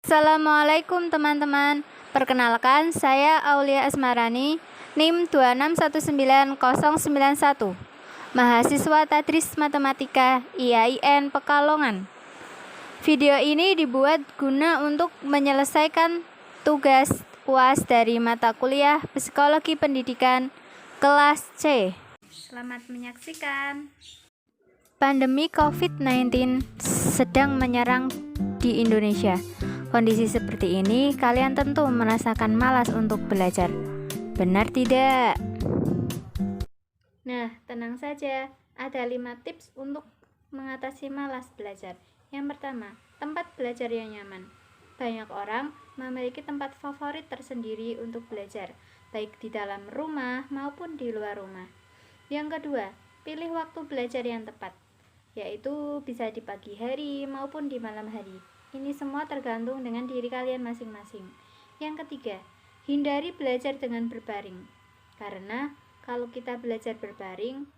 Assalamualaikum teman-teman. Perkenalkan, saya Aulia Asmarani, NIM 2619091, mahasiswa Tadris Matematika IAIN Pekalongan. Video ini dibuat guna untuk menyelesaikan tugas UAS dari mata kuliah Psikologi Pendidikan kelas C. Selamat menyaksikan. Pandemi COVID-19 sedang menyerang di Indonesia. Kondisi seperti ini, kalian tentu merasakan malas untuk belajar. Benar tidak? Nah, tenang saja. Ada 5 tips untuk mengatasi malas belajar. Yang pertama, tempat belajar yang nyaman. Banyak orang memiliki tempat favorit tersendiri untuk belajar, baik di dalam rumah maupun di luar rumah. Yang kedua, pilih waktu belajar yang tepat, yaitu bisa di pagi hari maupun di malam hari. Ini semua tergantung dengan diri kalian masing-masing. Yang ketiga, hindari belajar dengan berbaring. Karena kalau kita belajar berbaring,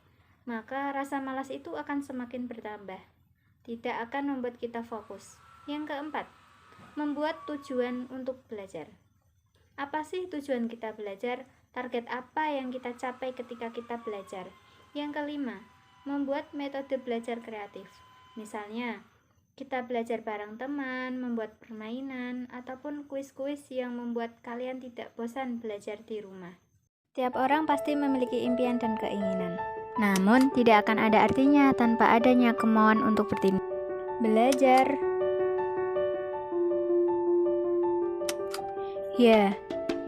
maka rasa malas itu akan semakin bertambah. Tidak akan membuat kita fokus. Yang keempat, membuat tujuan untuk belajar. Apa sih tujuan kita belajar? Target apa yang kita capai ketika kita belajar? Yang kelima, membuat metode belajar kreatif. Misalnya, kita belajar bareng teman, membuat permainan, ataupun kuis-kuis yang membuat kalian tidak bosan belajar di rumah. Tiap orang pasti memiliki impian dan keinginan. Namun, tidak akan ada artinya tanpa adanya kemauan untuk bertindak. Belajar. Ya,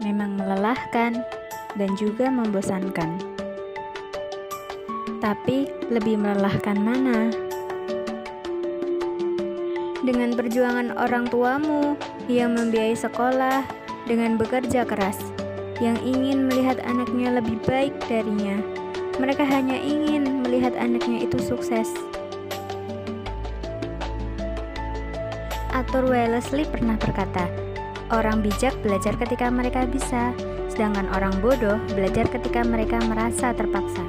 memang melelahkan dan juga membosankan. Tapi, lebih melelahkan mana? Dengan perjuangan orang tuamu yang membiayai sekolah, dengan bekerja keras, yang ingin melihat anaknya lebih baik darinya. Mereka hanya ingin melihat anaknya itu sukses. Arthur Wellesley pernah berkata, orang bijak belajar ketika mereka bisa, sedangkan orang bodoh belajar ketika mereka merasa terpaksa.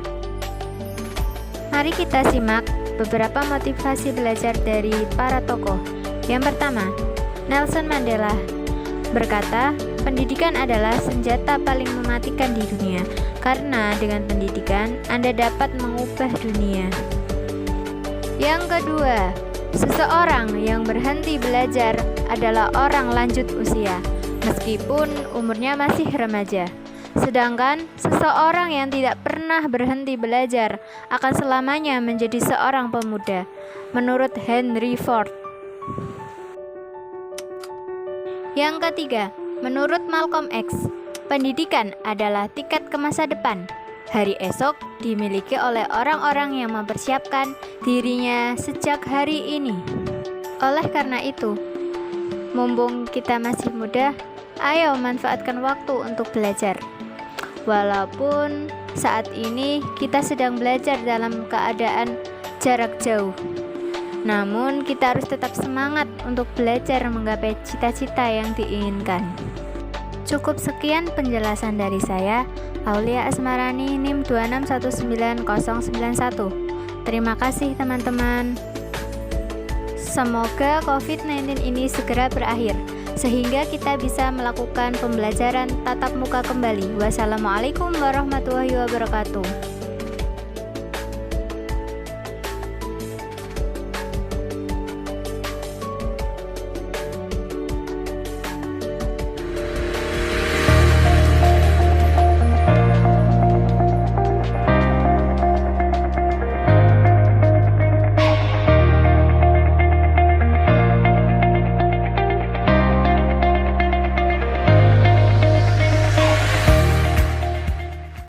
Mari kita simak beberapa motivasi belajar dari para tokoh. Yang pertama, Nelson Mandela berkata, pendidikan adalah senjata paling mematikan di dunia, karena dengan pendidikan Anda dapat mengubah dunia. Yang kedua, seseorang yang berhenti belajar adalah orang lanjut usia, meskipun umurnya masih remaja. Sedangkan seseorang yang tidak pernah berhenti belajar akan selamanya menjadi seorang pemuda, menurut Henry Ford. Yang ketiga, menurut Malcolm X, pendidikan adalah tiket ke masa depan. Hari esok dimiliki oleh orang-orang yang mempersiapkan dirinya sejak hari ini. Oleh karena itu, mumpung kita masih muda, ayo manfaatkan waktu untuk belajar. Walaupun saat ini kita sedang belajar dalam keadaan jarak jauh, namun kita harus tetap semangat untuk belajar menggapai cita-cita yang diinginkan. Cukup sekian penjelasan dari saya, Aulia Asmarani, NIM 2619091. Terima kasih teman-teman. Semoga COVID-19 ini segera berakhir, sehingga kita bisa melakukan pembelajaran tatap muka kembali. Wassalamualaikum warahmatullahi wabarakatuh.